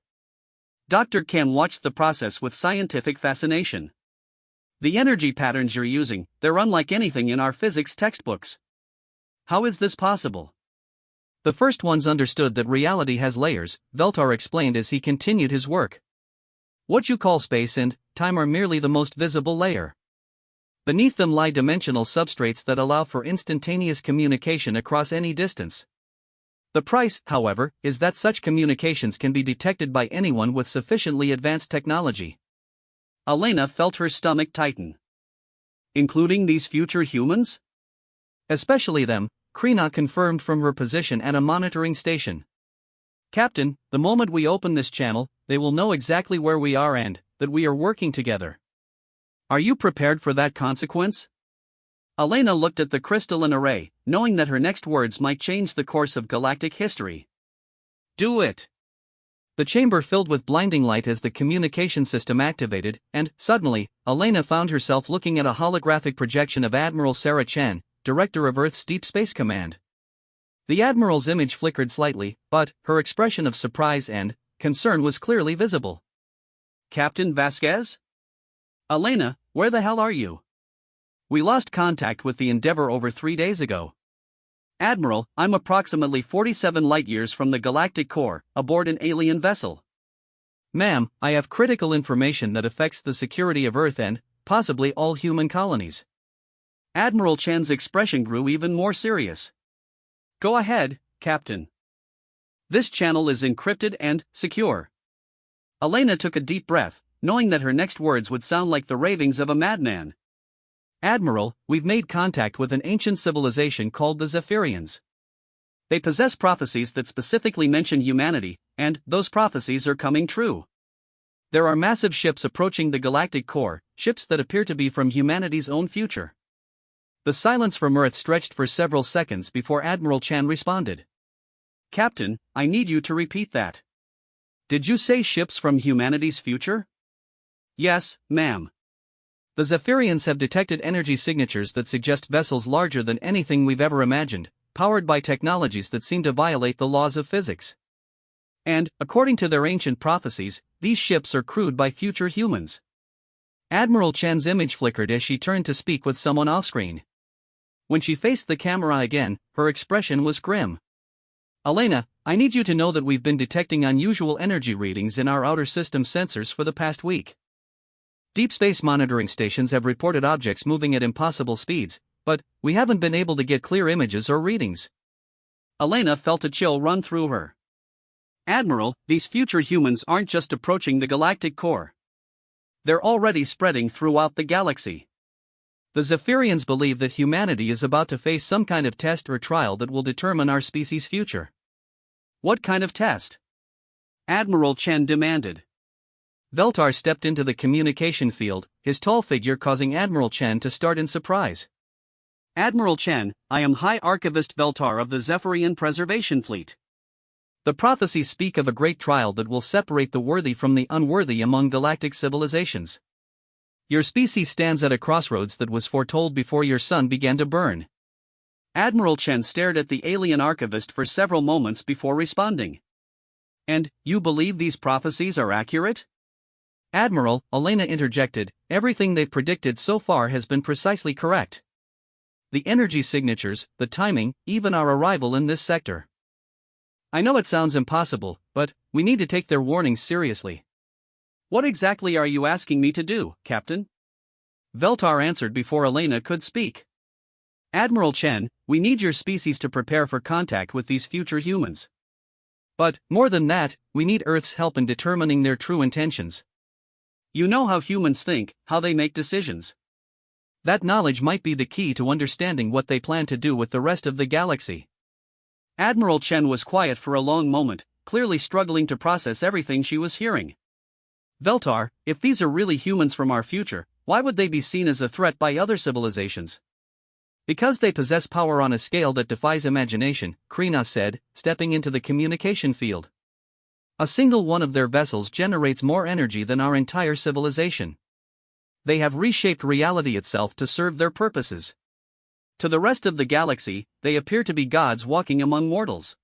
Dr. Ken watched the process with scientific fascination. "The energy patterns you're using, they're unlike anything in our physics textbooks. How is this possible?" "The first ones understood that reality has layers," Veltar explained as he continued his work. "What you call space and time are merely the most visible layer. Beneath them lie dimensional substrates that allow for instantaneous communication across any distance. The price, however, is that such communications can be detected by anyone with sufficiently advanced technology." Elena felt her stomach tighten. "Including these future humans?" "Especially them," Krina confirmed from her position at a monitoring station. "Captain, the moment we open this channel, they will know exactly where we are and that we are working together." "Are you prepared for that consequence?" Elena looked at the crystalline array, knowing that her next words might change the course of galactic history. "Do it!" The chamber filled with blinding light as the communication system activated, and, suddenly, Elena found herself looking at a holographic projection of Admiral Sarah Chen, Director of Earth's Deep Space Command. The Admiral's image flickered slightly, but her expression of surprise and concern was clearly visible. "Captain Vasquez? Elena, where the hell are you? We lost contact with the Endeavour over 3 days ago." "Admiral, I'm approximately 47 light-years from the galactic core, aboard an alien vessel." "Ma'am, I have critical information that affects the security of Earth and possibly all human colonies." Admiral Chen's expression grew even more serious. "Go ahead, Captain. This channel is encrypted and secure." Elena took a deep breath, knowing that her next words would sound like the ravings of a madman. "Admiral, we've made contact with an ancient civilization called the Zephyrians. They possess prophecies that specifically mention humanity, and those prophecies are coming true. There are massive ships approaching the galactic core, ships that appear to be from humanity's own future." The silence from Earth stretched for several seconds before Admiral Chen responded. "Captain, I need you to repeat that. Did you say ships from humanity's future?" "Yes, ma'am. The Zephyrians have detected energy signatures that suggest vessels larger than anything we've ever imagined, powered by technologies that seem to violate the laws of physics. And, according to their ancient prophecies, these ships are crewed by future humans." Admiral Chen's image flickered as she turned to speak with someone off-screen. When she faced the camera again, her expression was grim. "Elena, I need you to know that we've been detecting unusual energy readings in our outer system sensors for the past week. Deep space monitoring stations have reported objects moving at impossible speeds, but we haven't been able to get clear images or readings." Elena felt a chill run through her. "Admiral, these future humans aren't just approaching the galactic core. They're already spreading throughout the galaxy. The Zephyrians believe that humanity is about to face some kind of test or trial that will determine our species' future." "What kind of test?" Admiral Chen demanded. Veltar stepped into the communication field, his tall figure causing Admiral Chen to start in surprise. "Admiral Chen, I am High Archivist Veltar of the Zephyrian Preservation Fleet. The prophecies speak of a great trial that will separate the worthy from the unworthy among galactic civilizations. Your species stands at a crossroads that was foretold before your sun began to burn." Admiral Chen stared at the alien archivist for several moments before responding. "And you believe these prophecies are accurate?" "Admiral," Elena interjected, "everything they've predicted so far has been precisely correct. the energy signatures, the timing, even our arrival in this sector. I know it sounds impossible, but we need to take their warnings seriously. What exactly are you asking me to do, Captain? Veltar answered before Elena could speak. Admiral Chen, we need your species to prepare for contact with these future humans. But, more than that, we need Earth's help in determining their true intentions. You know how humans think, how they make decisions. That knowledge might be the key to understanding what they plan to do with the rest of the galaxy. Admiral Chen was quiet for a long moment, clearly struggling to process everything she was hearing. Veltar, if these are really humans from our future, why would they be seen as a threat by other civilizations? Because they possess power on a scale that defies imagination, Krina said, stepping into the communication field. A single one of their vessels generates more energy than our entire civilization. They have reshaped reality itself to serve their purposes. To the rest of the galaxy, they appear to be gods walking among mortals.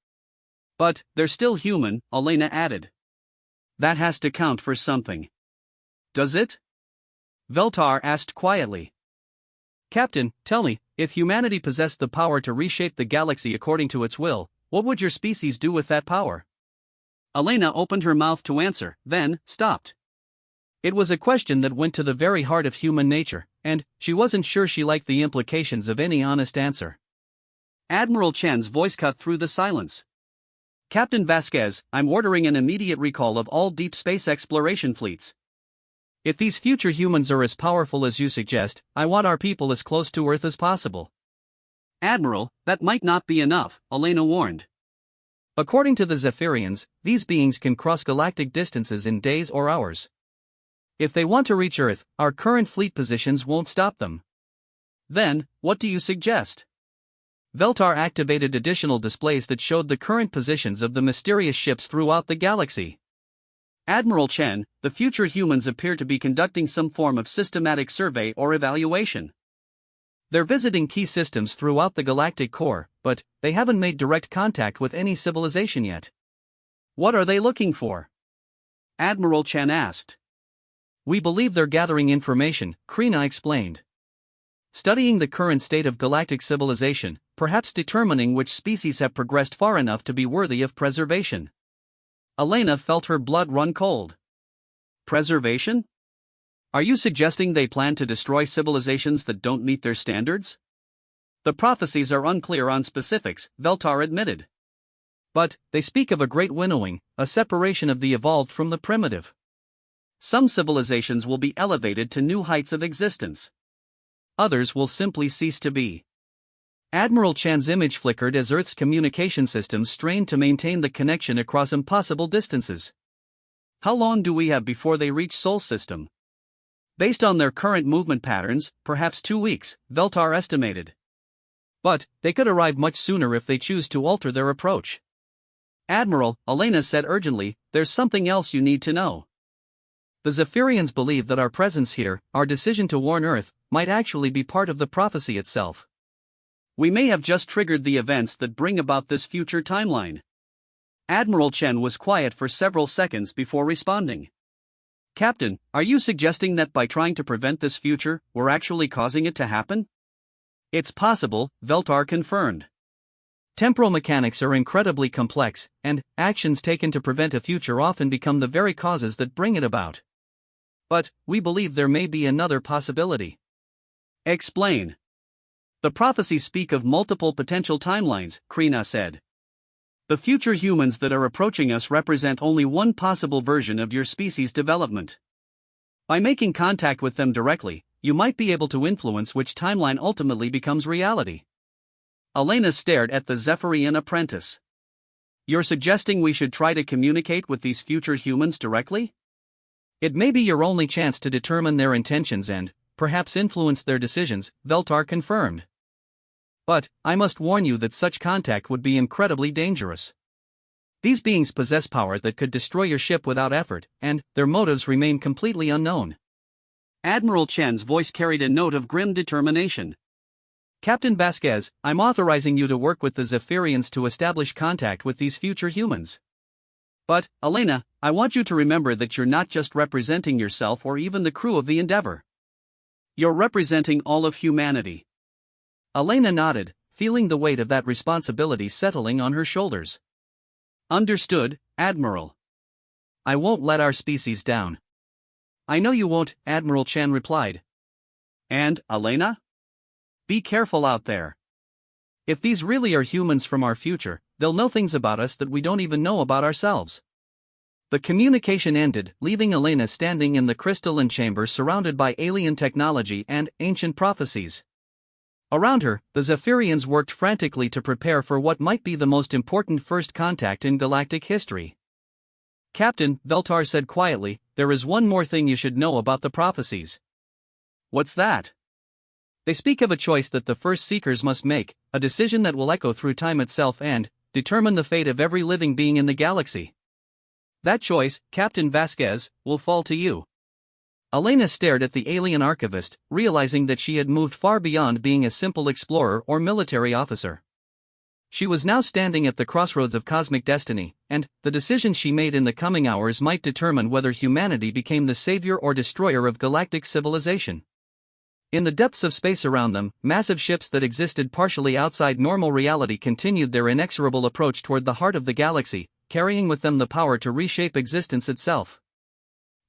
But, they're still human, Elena added. That has to count for something. Does it? Veltar asked quietly. Captain, tell me, if humanity possessed the power to reshape the galaxy according to its will, what would your species do with that power? Elena opened her mouth to answer, then stopped. It was a question that went to the very heart of human nature, and she wasn't sure she liked the implications of any honest answer. Admiral Chen's voice cut through the silence. Captain Vasquez, I'm ordering an immediate recall of all deep space exploration fleets. If these future humans are as powerful as you suggest, I want our people as close to Earth as possible. Admiral, that might not be enough, Elena warned. According to the Zephyrians, these beings can cross galactic distances in days or hours. If they want to reach Earth, our current fleet positions won't stop them. Then, what do you suggest? Veltar activated additional displays that showed the current positions of the mysterious ships throughout the galaxy. Admiral Chen, the future humans appear to be conducting some form of systematic survey or evaluation. They're visiting key systems throughout the galactic core, but they haven't made direct contact with any civilization yet. What are they looking for? Admiral Chen asked. We believe they're gathering information, Krina explained. Studying the current state of galactic civilization, perhaps determining which species have progressed far enough to be worthy of preservation. Elena felt her blood run cold. Preservation? Are you suggesting they plan to destroy civilizations that don't meet their standards? The prophecies are unclear on specifics, Veltar admitted. But, they speak of a great winnowing, a separation of the evolved from the primitive. Some civilizations will be elevated to new heights of existence. Others will simply cease to be. Admiral Chan's image flickered as Earth's communication systems strained to maintain the connection across impossible distances. How long do we have before they reach Sol system? Based on their current movement patterns, perhaps 2 weeks, Veltar estimated. But, they could arrive much sooner if they choose to alter their approach. Admiral, Elena said urgently, there's something else you need to know. The Zephyrians believe that our presence here, our decision to warn Earth, might actually be part of the prophecy itself. We may have just triggered the events that bring about this future timeline. Admiral Chen was quiet for several seconds before responding. Captain, are you suggesting that by trying to prevent this future, we're actually causing it to happen? It's possible, Veltar confirmed. Temporal mechanics are incredibly complex, and actions taken to prevent a future often become the very causes that bring it about. But, we believe there may be another possibility. Explain. The prophecies speak of multiple potential timelines, Krina said. The future humans that are approaching us represent only one possible version of your species' development. By making contact with them directly, you might be able to influence which timeline ultimately becomes reality. Elena stared at the Zephyrian apprentice. You're suggesting we should try to communicate with these future humans directly? It may be your only chance to determine their intentions and, perhaps influence their decisions, Veltar confirmed. But, I must warn you that such contact would be incredibly dangerous. These beings possess power that could destroy your ship without effort, and their motives remain completely unknown. Admiral Chen's voice carried a note of grim determination. Captain Vasquez, I'm authorizing you to work with the Zephyrians to establish contact with these future humans. But, Elena, I want you to remember that you're not just representing yourself or even the crew of the Endeavor. You're representing all of humanity. Elena nodded, feeling the weight of that responsibility settling on her shoulders. Understood, Admiral. I won't let our species down. I know you won't, Admiral Chen replied. And, Elena? Be careful out there. If these really are humans from our future, they'll know things about us that we don't even know about ourselves. The communication ended, leaving Elena standing in the crystalline chamber surrounded by alien technology and ancient prophecies. Around her, the Zephyrians worked frantically to prepare for what might be the most important first contact in galactic history. Captain, Veltar said quietly, there is one more thing you should know about the prophecies. What's that? They speak of a choice that the first seekers must make, a decision that will echo through time itself and determine the fate of every living being in the galaxy. That choice, Captain Vasquez, will fall to you. Elena stared at the alien archivist, realizing that she had moved far beyond being a simple explorer or military officer. She was now standing at the crossroads of cosmic destiny, and the decisions she made in the coming hours might determine whether humanity became the savior or destroyer of galactic civilization. In the depths of space around them, massive ships that existed partially outside normal reality continued their inexorable approach toward the heart of the galaxy, carrying with them the power to reshape existence itself.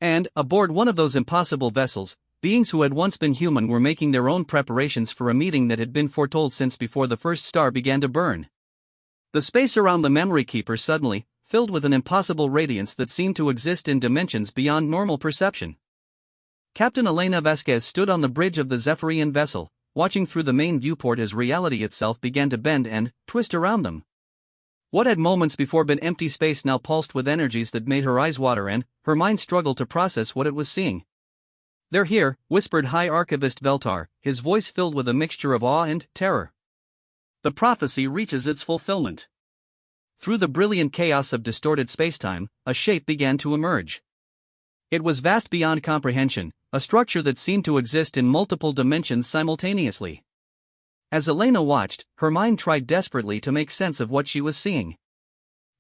And, aboard one of those impossible vessels, beings who had once been human were making their own preparations for a meeting that had been foretold since before the first star began to burn. The space around the memory keeper suddenly filled with an impossible radiance that seemed to exist in dimensions beyond normal perception. Captain Elena Vasquez stood on the bridge of the Zephyrian vessel, watching through the main viewport as reality itself began to bend and twist around them. What had moments before been empty space now pulsed with energies that made her eyes water and her mind struggle to process what it was seeing. They're here, whispered High Archivist Veltar, his voice filled with a mixture of awe and terror. The prophecy reaches its fulfillment. Through the brilliant chaos of distorted spacetime, a shape began to emerge. It was vast beyond comprehension, a structure that seemed to exist in multiple dimensions simultaneously. As Elena watched, her mind tried desperately to make sense of what she was seeing.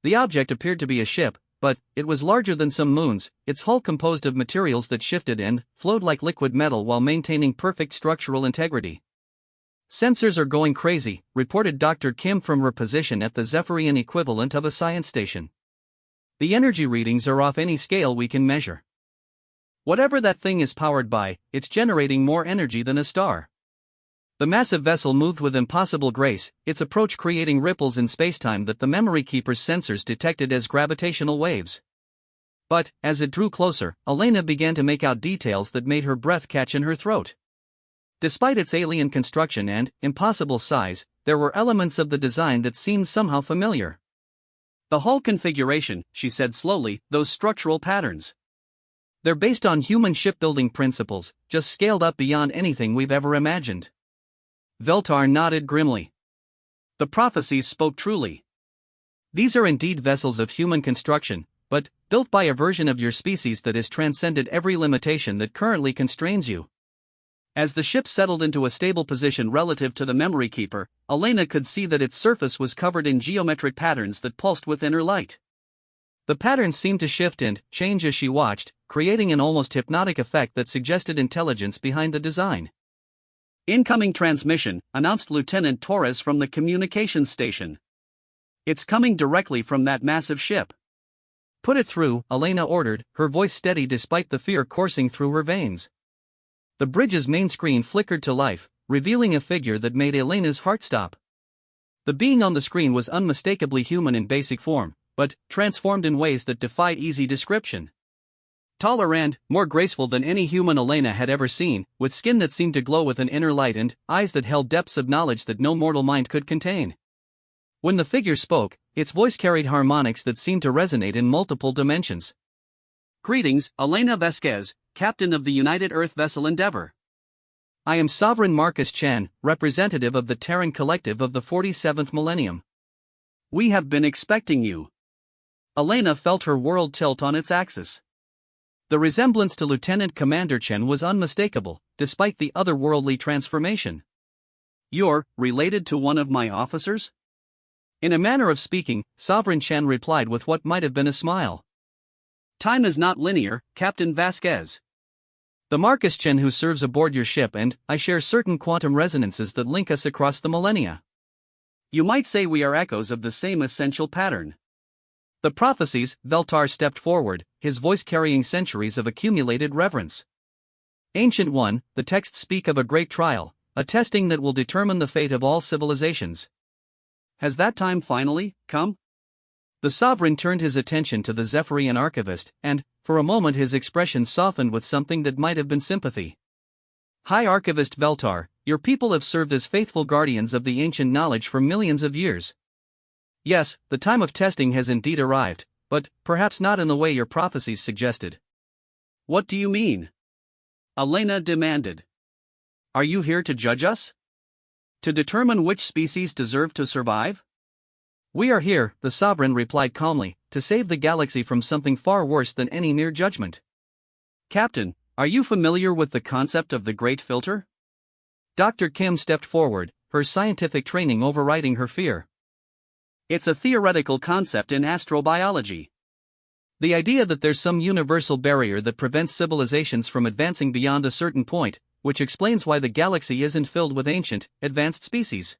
The object appeared to be a ship, but it was larger than some moons, its hull composed of materials that shifted and flowed like liquid metal while maintaining perfect structural integrity. Sensors are going crazy, reported Dr. Kim from her position at the Zephyrian equivalent of a science station. The energy readings are off any scale we can measure. Whatever that thing is powered by, it's generating more energy than a star. The massive vessel moved with impossible grace, its approach creating ripples in spacetime that the memory keeper's sensors detected as gravitational waves. But, as it drew closer, Elena began to make out details that made her breath catch in her throat. Despite its alien construction and impossible size, there were elements of the design that seemed somehow familiar. The hull configuration, she said slowly, those structural patterns. They're based on human shipbuilding principles, just scaled up beyond anything we've ever imagined. Veltar nodded grimly. The prophecies spoke truly. These are indeed vessels of human construction, but built by a version of your species that has transcended every limitation that currently constrains you. As the ship settled into a stable position relative to the memory keeper, Elena could see that its surface was covered in geometric patterns that pulsed with inner light. The patterns seemed to shift and change as she watched, creating an almost hypnotic effect that suggested intelligence behind the design. Incoming transmission, announced Lieutenant Torres from the communications station. It's coming directly from that massive ship. Put it through, Elena ordered, her voice steady despite the fear coursing through her veins. The bridge's main screen flickered to life, revealing a figure that made Elena's heart stop. The being on the screen was unmistakably human in basic form, but transformed in ways that defied easy description. Taller and more graceful than any human Elena had ever seen, with skin that seemed to glow with an inner light and eyes that held depths of knowledge that no mortal mind could contain. When the figure spoke, its voice carried harmonics that seemed to resonate in multiple dimensions. Greetings, Elena Vasquez, Captain of the United Earth vessel Endeavor. I am Sovereign Marcus Chan, representative of the Terran Collective of the 47th Millennium. We have been expecting you. Elena felt her world tilt on its axis. The resemblance to Lieutenant Commander Chen was unmistakable, despite the otherworldly transformation. You're related to one of my officers? In a manner of speaking, Sovereign Chen replied with what might have been a smile. Time is not linear, Captain Vasquez. The Marcus Chen who serves aboard your ship and I share certain quantum resonances that link us across the millennia. You might say we are echoes of the same essential pattern. The prophecies, Veltar stepped forward, his voice carrying centuries of accumulated reverence. Ancient One, the texts speak of a great trial, a testing that will determine the fate of all civilizations. Has that time finally come? The Sovereign turned his attention to the Zephyrian archivist, and, for a moment his expression softened with something that might have been sympathy. High Archivist Veltar, your people have served as faithful guardians of the ancient knowledge for millions of years. Yes, the time of testing has indeed arrived, but perhaps not in the way your prophecies suggested. What do you mean? Elena demanded. Are you here to judge us? To determine which species deserve to survive? We are here, the Sovereign replied calmly, to save the galaxy from something far worse than any mere judgment. Captain, are you familiar with the concept of the Great Filter? Dr. Kim stepped forward, her scientific training overriding her fear. It's a theoretical concept in astrobiology. The idea that there's some universal barrier that prevents civilizations from advancing beyond a certain point, which explains why the galaxy isn't filled with ancient, advanced species.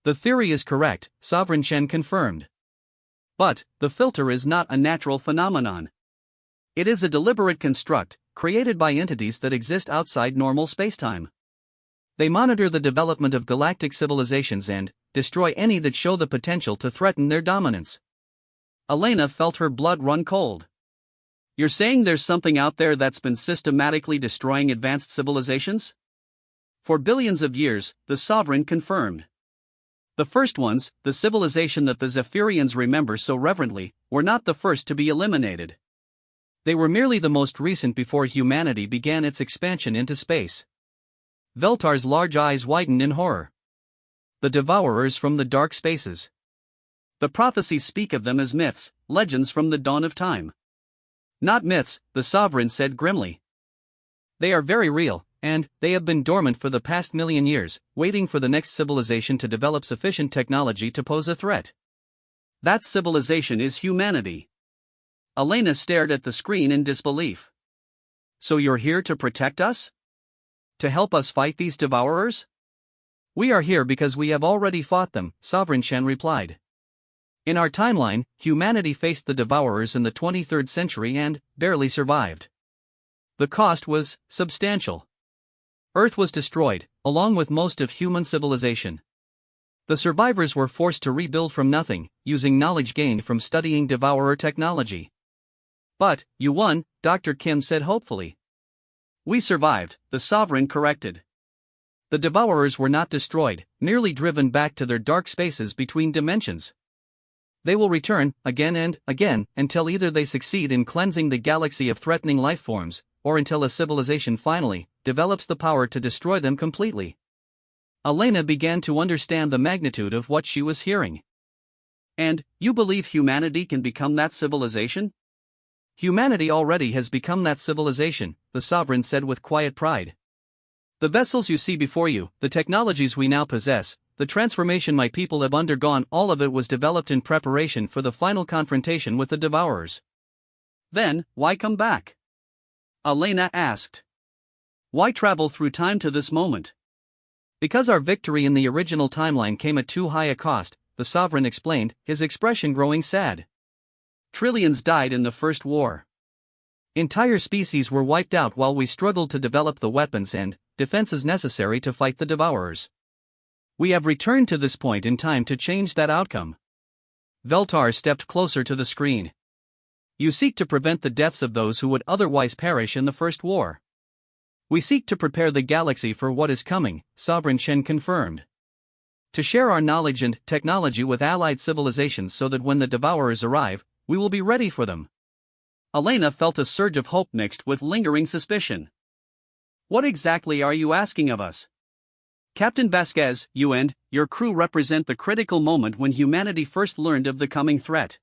The theory is correct, Sovereign Chen confirmed. But, the filter is not a natural phenomenon. It is a deliberate construct, created by entities that exist outside normal spacetime. They monitor the development of galactic civilizations and destroy any that show the potential to threaten their dominance. Elena felt her blood run cold. You're saying there's something out there that's been systematically destroying advanced civilizations? For billions of years, the Sovereign confirmed. The first ones, the civilization that the Zephyrians remember so reverently, were not the first to be eliminated. They were merely the most recent before humanity began its expansion into space. Veltar's large eyes widened in horror. The Devourers from the dark spaces. The prophecies speak of them as myths, legends from the dawn of time. Not myths, the Sovereign said grimly. They are very real, and they have been dormant for the past million years, waiting for the next civilization to develop sufficient technology to pose a threat. That civilization is humanity. Elena stared at the screen in disbelief. So you're here to protect us? To help us fight these Devourers? We are here because we have already fought them, Sovereign Chen replied. In our timeline, humanity faced the Devourers in the 23rd century and barely survived. The cost was substantial. Earth was destroyed, along with most of human civilization. The survivors were forced to rebuild from nothing, using knowledge gained from studying Devourer technology. But, you won, Dr. Kim said hopefully. We survived, the Sovereign corrected. The Devourers were not destroyed, merely driven back to their dark spaces between dimensions. They will return, again and again, until either they succeed in cleansing the galaxy of threatening life forms, or until a civilization finally develops the power to destroy them completely. Elena began to understand the magnitude of what she was hearing. And, you believe humanity can become that civilization? Humanity already has become that civilization, the Sovereign said with quiet pride. The vessels you see before you, the technologies we now possess, the transformation my people have undergone, all of it was developed in preparation for the final confrontation with the Devourers. Then, why come back? Elena asked. Why travel through time to this moment? Because our victory in the original timeline came at too high a cost, the Sovereign explained, his expression growing sad. Trillions died in the First War. Entire species were wiped out while we struggled to develop the weapons and defenses necessary to fight the Devourers. We have returned to this point in time to change that outcome. Veltar stepped closer to the screen. You seek to prevent the deaths of those who would otherwise perish in the First War. We seek to prepare the galaxy for what is coming, Sovereign Chen confirmed. To share our knowledge and technology with allied civilizations so that when the Devourers arrive, we will be ready for them. Elena felt a surge of hope mixed with lingering suspicion. What exactly are you asking of us? Captain Vasquez, you and your crew represent the critical moment when humanity first learned of the coming threat.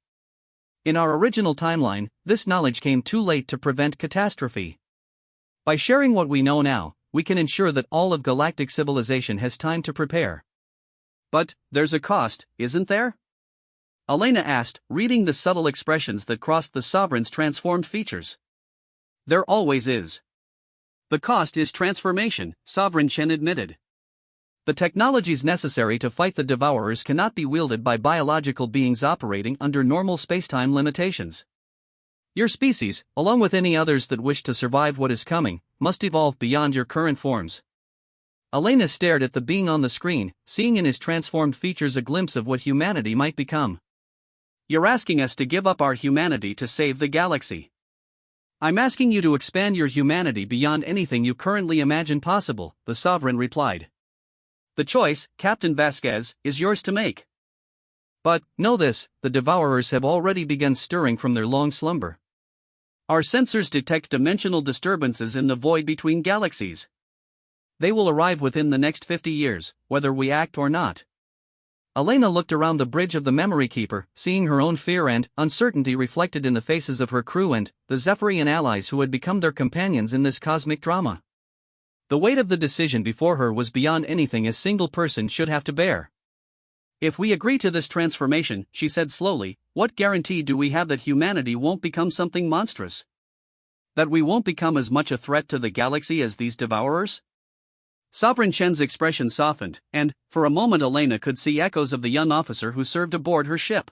In our original timeline, this knowledge came too late to prevent catastrophe. By sharing what we know now, we can ensure that all of galactic civilization has time to prepare. But, there's a cost, isn't there? Elena asked, reading the subtle expressions that crossed the Sovereign's transformed features. There always is. The cost is transformation, Sovereign Chen admitted. The technologies necessary to fight the Devourers cannot be wielded by biological beings operating under normal spacetime limitations. Your species, along with any others that wish to survive what is coming, must evolve beyond your current forms. Elena stared at the being on the screen, seeing in his transformed features a glimpse of what humanity might become. You're asking us to give up our humanity to save the galaxy. I'm asking you to expand your humanity beyond anything you currently imagine possible, the Sovereign replied. The choice, Captain Vasquez, is yours to make. But, know this, the Devourers have already begun stirring from their long slumber. Our sensors detect dimensional disturbances in the void between galaxies. They will arrive within the next 50 years, whether we act or not. Elena looked around the bridge of the Memory Keeper, seeing her own fear and uncertainty reflected in the faces of her crew and the Zephyrian allies who had become their companions in this cosmic drama. The weight of the decision before her was beyond anything a single person should have to bear. If we agree to this transformation, she said slowly, what guarantee do we have that humanity won't become something monstrous? That we won't become as much a threat to the galaxy as these Devourers? Sovereign Chen's expression softened, and, for a moment Elena could see echoes of the young officer who served aboard her ship.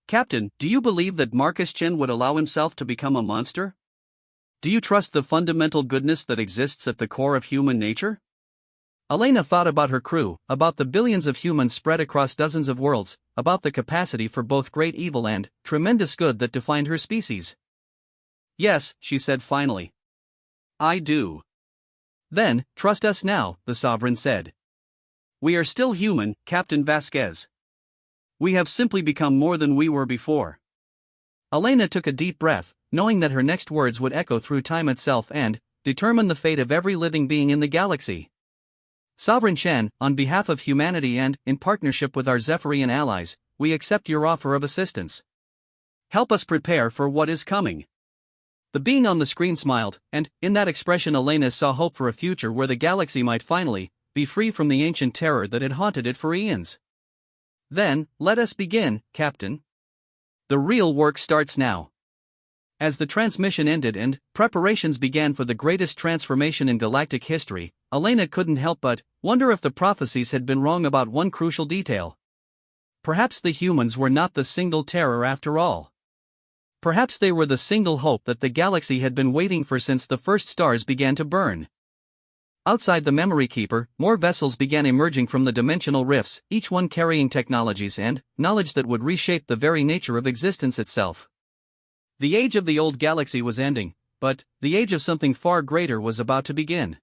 Captain, do you believe that Marcus Chen would allow himself to become a monster? Do you trust the fundamental goodness that exists at the core of human nature? Elena thought about her crew, about the billions of humans spread across dozens of worlds, about the capacity for both great evil and tremendous good that defined her species. Yes, she said finally. I do. Then, trust us now, the Sovereign said. We are still human, Captain Vasquez. We have simply become more than we were before. Elena took a deep breath, knowing that her next words would echo through time itself and determine the fate of every living being in the galaxy. Sovereign Chen, on behalf of humanity and in partnership with our Zephyrian allies, we accept your offer of assistance. Help us prepare for what is coming. The being on the screen smiled, and in that expression Elena saw hope for a future where the galaxy might finally be free from the ancient terror that had haunted it for eons. Then, let us begin, Captain. The real work starts now. As the transmission ended and preparations began for the greatest transformation in galactic history, Elena couldn't help but wonder if the prophecies had been wrong about one crucial detail. Perhaps the humans were not the single terror after all. Perhaps they were the single hope that the galaxy had been waiting for since the first stars began to burn. Outside the Memory Keeper, more vessels began emerging from the dimensional rifts, each one carrying technologies and knowledge that would reshape the very nature of existence itself. The age of the old galaxy was ending, but the age of something far greater was about to begin.